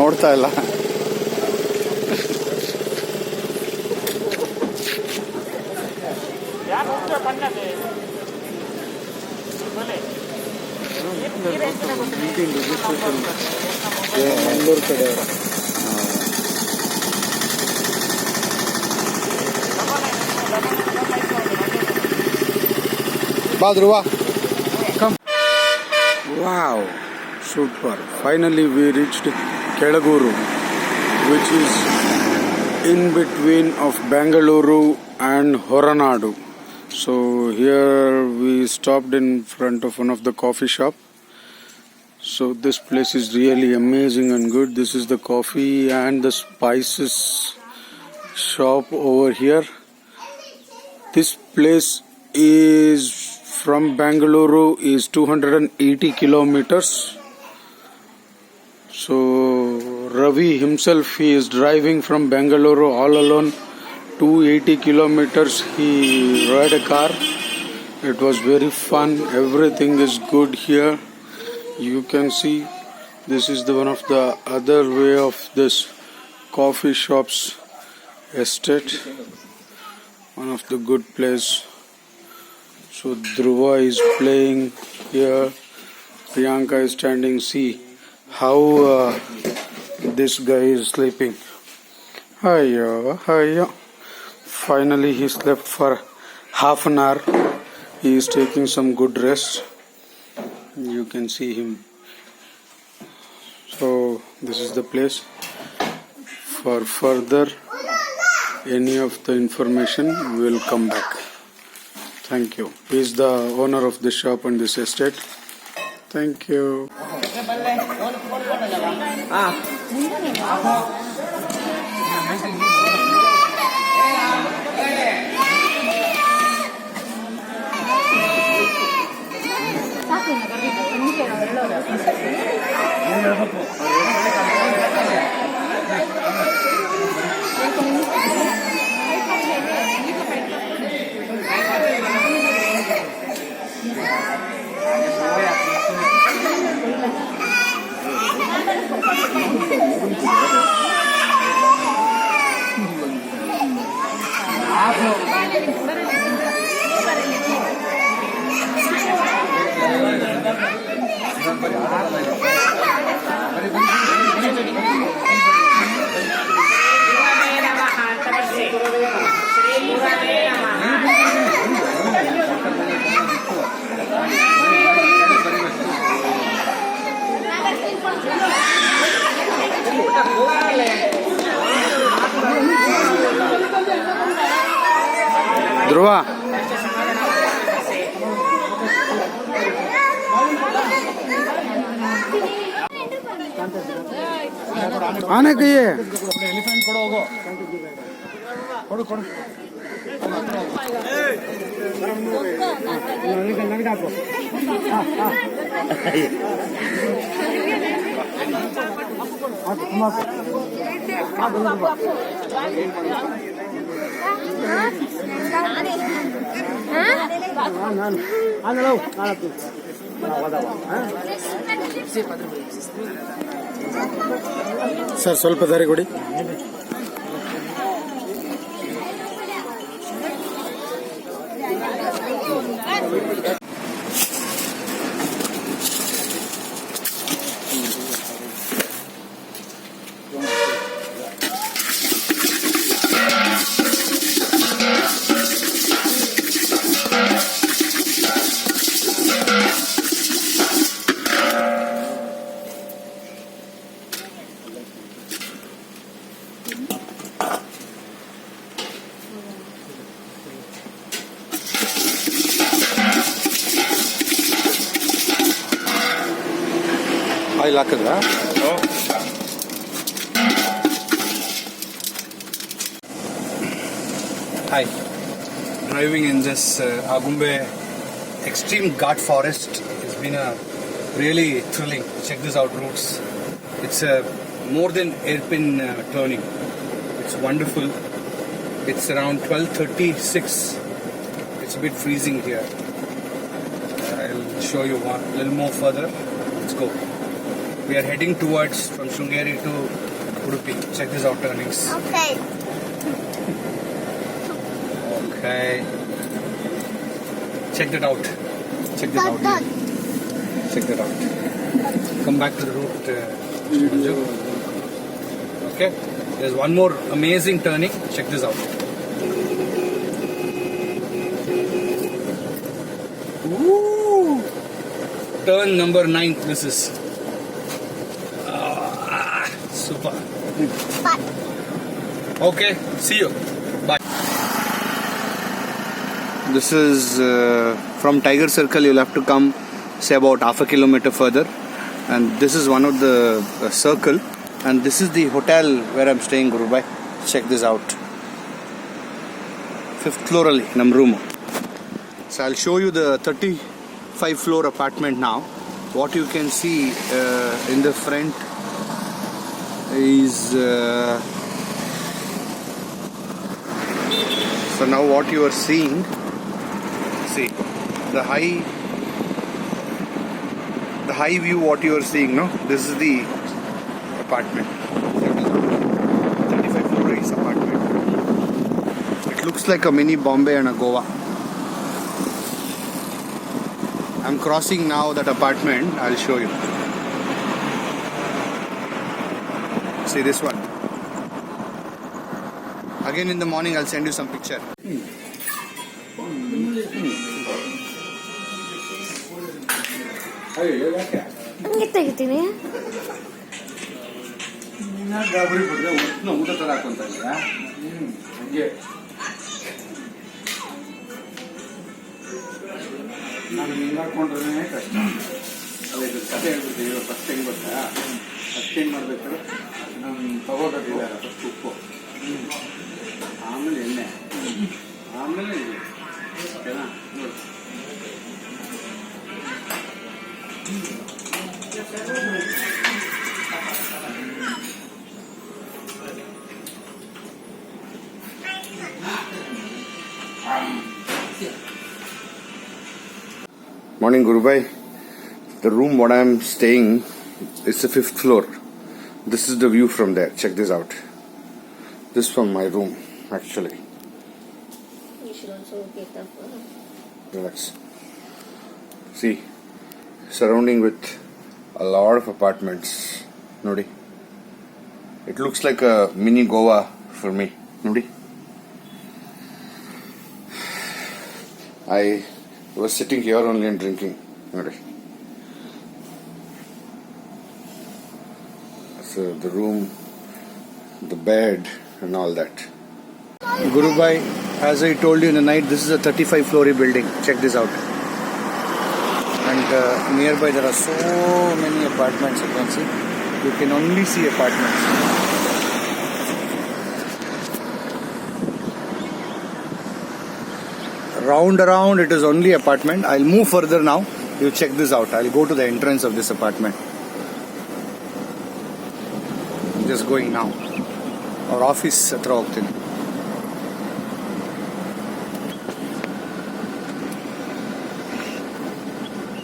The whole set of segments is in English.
ನೋಡ್ತಾ ಇಲ್ಲ. ಮಂಗಳೂರು ಕಡೆ ಬಾ Dhruva, come. Wow, super. Finally we reached Kelaguru, which is in between of Bengaluru and Horanadu. So here we stopped in front of one of the coffee shop. So this place is really amazing and good. This is the coffee and the spices shop over here. This place is from Bengaluru is 280 kilometers. So Ravi himself, he is driving from Bengaluru all alone 280 kilometers. He rode a car. It was very fun. Everything is good here. You can see this is the one of the other way of this coffee shops estate. One of the good place. So Dhruva is playing here. Priyanka is standing. See how this guy is sleeping. Hiya, hiya. Finally he slept for half an hour. He is taking some good rest. You can see him. So this is the place. For further any of the information we will come back. Thank you. He is the owner of this shop and this estate. Thank you. ಧ್ರುವ, ಆನೆ ಕೈಯೇ elephant ಕೊಡು, ಹೋಗೋ ಕೊಡು ಕೊಡು. Sir ಸ್ವಲ್ಪ ದಾರಿ ಕೊಡಿ. Oil ಹಾಕಿದ್ರಾ? Hi. Driving in this Agumbe extreme Ghat forest has been a really thrilling. Check this out, routes. It's more than hairpin turning. It's wonderful. It's around 12:36. It's a bit freezing here. I'll show you one little more further. Let's go. We are heading towards from Shringeri to Udupi. Check this out, turnings. Okay. Okay. Check that out. Check that out. Dot. Check that out. Come back to the route, Srimanju. Okay. There's one more amazing turning. Check this out. Woo! Turn number 9. This is super. Bye. Okay. See you. Bye. This is from Tiger Circle. You'll have to come, say, about half a kilometer further, and this is one of the circle, and this is the hotel where I'm staying, Gurubai. Check this out. 5th floor ali nam room. So I'll show you the 35 floor apartment now. What you can see in the front is so now what you are seeing, see the high view, what you are seeing, no, this is the apartment. 35 floors apartment. It looks like a mini Bombay and a Goa. I'm crossing now that apartment. I'll show you. See this one. Again in the morning I'll send you some picture. ಹಂಗೆ ತೆಗಿತೀನಿ. ಊಟ ತರ ಹಾಕೊಂತ ಹಂಗೆ ನಾನು ಹಿಂಗೆ ಹಾಕೊಂಡ್ರೆ ಕಷ್ಟ. ಅದೇ ಇದು ಕತೆ ಹೇಳ್ಬಿಡ್ತೀವಿ. ಫಸ್ಟ್ ಹೆಂಗೆ ಗೊತ್ತಾ, ಫಸ್ಟ್ ಏನು ಮಾಡಬೇಕು, ನಮ್ಮ ತಗೋಬೇಕಿದ್ದಾರೆ ಫಸ್ಟ್ ಉಪ್ಪು, ಆಮೇಲೆ ಎಣ್ಣೆ, ಆಮೇಲೆ ಇದು ಓಕೆನಾ. ನೋಡಿ Morning, Gurubai. The room what I am staying is the 5th floor. This is the view from there. Check this out. This from my room, actually. You should also get up. Relax. See, surrounding with a lot of apartments. Nodi. It looks like a mini Goa for me. Nodi. I was sitting here only and drinking. Nodi. So the room, the bed and all that. Gurubai, as I told you in the night, this is a 35 floor building. Check this out. And nearby there are so many apartments, you can see. You can only see apartments. Round around it is only apartment. I'll move further now. You check this out. I'll go to the entrance of this apartment. I'm just going now. Our office hatra hogtini.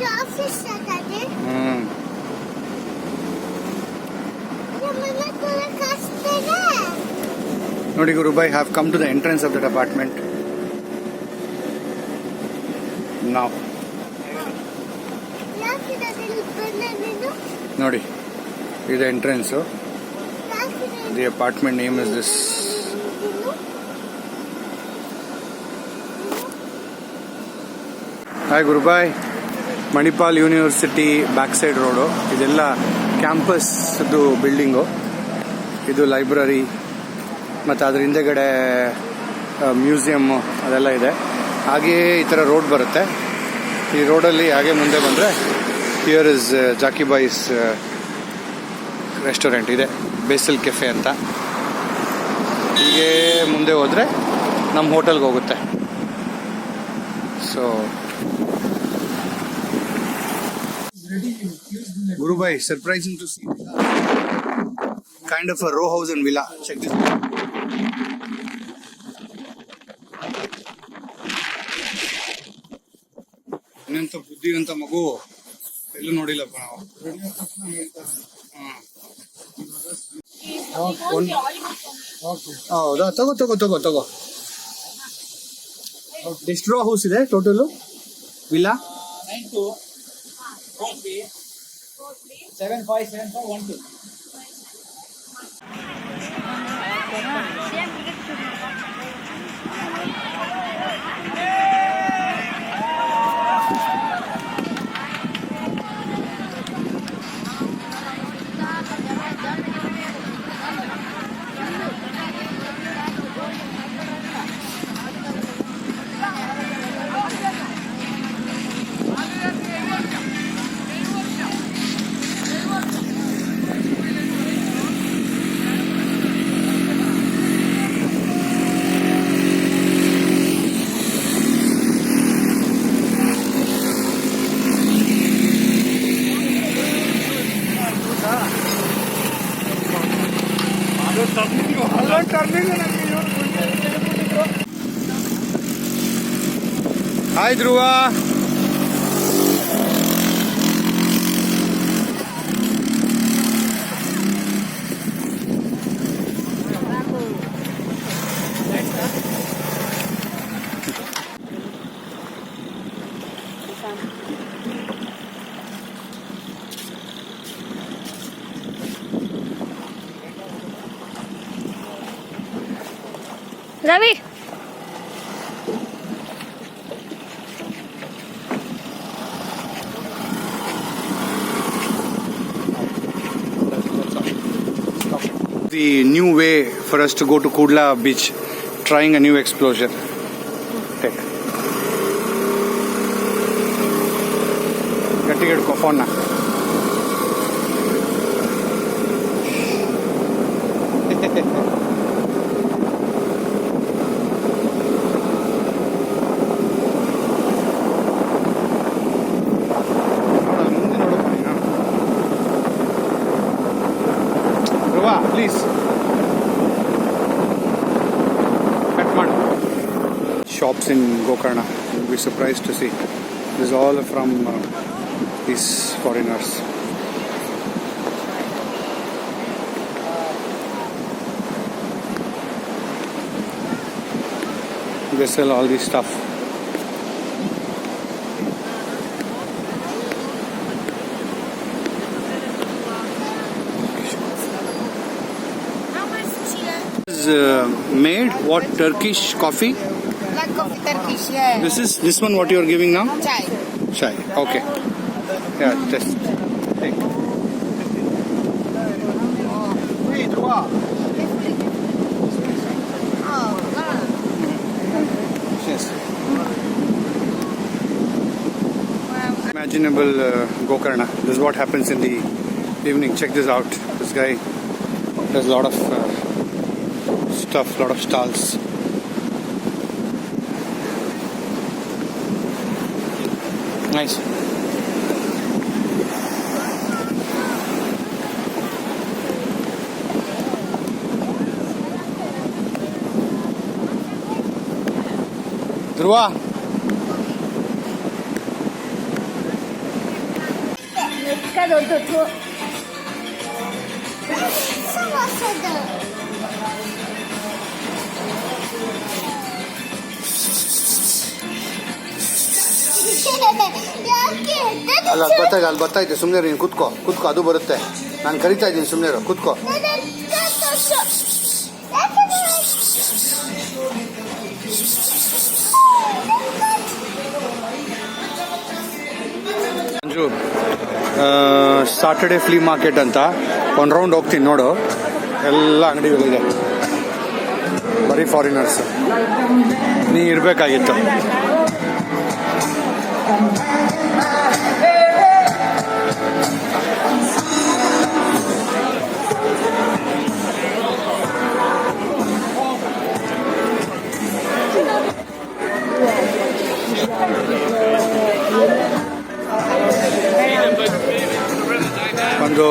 The office Saturday. ನಮ್ಮನ್ನ ತೊಳಕಾಸ್ತಾರೆ. Nodi Gurubai, have come to the entrance of that apartment. Now. ಯಾಕೆ ಅದರಲ್ಲಿ ಬಂದೆ ನೀನು? Nodi. This is the entrance. So ಯಾಕೆ the apartment name is this. ನೀನು? Hi Gurubai. Manipal University backside road. ಇದೆಲ್ಲ campus building. ಇದು library ಮತ್ತು ಅದ್ರ ಹಿಂದೆಗಡೆ ಮ್ಯೂಸಿಯಮ್ ಅದೆಲ್ಲ ಇದೆ. ಹಾಗೆಯೇ ಈ ಥರ ರೋಡ್ ಬರುತ್ತೆ. ಈ ರೋಡಲ್ಲಿ ಹಾಗೆ ಮುಂದೆ ಬಂದರೆ ಹಿಯರ್ ಇಸ್ ಜಾಕಿಬಾಯ್ಸ್ ರೆಸ್ಟೋರೆಂಟ್ ಇದೆ, ಬೇಸಲ್ ಕೆಫೆ ಅಂತ. ಹೀಗೆ ಮುಂದೆ ಹೋದರೆ ನಮ್ಮ ಹೋಟೆಲ್ಗೆ ಹೋಗುತ್ತೆ. So Gurubai, surprising to see. Kind of a row house and villa. Check this out. ಇನ್ನಂತ ಬುದ್ಧಿವಂತ ಮಗು ಎಲ್ಲೂ ನೋಡಿಲ್ಲಪ್ಪ ನಾವು. ಹೌದಾ, ತಗೋ. ಎಷ್ಟು ರೋ ಹೌಸ್ ಇದೆ total villa? 757512. Hi Dhruva. Ravi, The new way for us to go to Kudla beach, trying a new explosion. Take. ಗಟ್ಟಿಗೆ ಹಿಡ್ಕೊ ಫೋನ್ನ. Please cut man. Shops in Gokarna, you'll be surprised to see this is all from these foreigners. They sell all this stuff. Made what? Turkish coffee? Black coffee, Turkish, yeah. This one what you are giving now? Chai. Okay. Yeah, just take. Yes. Imaginable Gokarna. This is what happens in the evening. Check this out. This guy does a lot of stuff, lot of stalls. Nice. Dhruva. ಅಲ್ಲ ಅಲ್ಲಿ ಬರ್ತಾ ಸುಮ್ಮನೆ ನೀನು ಕುತ್ಕೋ ಅದು ಬರುತ್ತೆ. ನಾನು ಕರಿತಾ ಇದ್ದೀನಿ, ಸುಮ್ಮನೆ ಕುತ್ಕೋ. ಮಂಜು, ಸಾಟರ್ಡೆ ಫ್ಲೀ ಮಾರ್ಕೆಟ್ ಅಂತ ಒಂದು ರೌಂಡ್ ಹೋಗ್ತೀನಿ ನೋಡು. ಎಲ್ಲ ಅಂಗಡಿಗಳಿದೆ, ಬರೀ ಫಾರಿನರ್ಸ್. ನೀ ಇರಬೇಕಾಗಿತ್ತು. ಒಂದು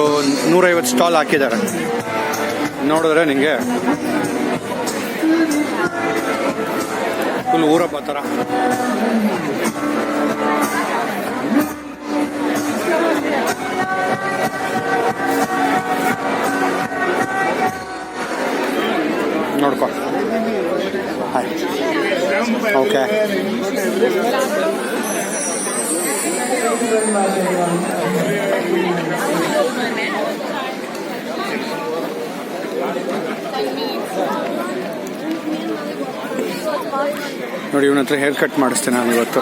150 ಸ್ಟಾಲ್ ಹಾಕಿದ್ದಾರೆ. ನೋಡಿದ್ರೆ ನಿಮಗೆ ಫುಲ್ ಊರಪ್ಪ ಥರ. ನೋಡ್ಕೊ. ಹಾಯ್. ಓಕೆ. ನೋಡಿ, ಇವನ ಹತ್ರ ಹೇರ್ ಕಟ್ ಮಾಡಿಸ್ತೇನೆ ನಾನು ಇವತ್ತು.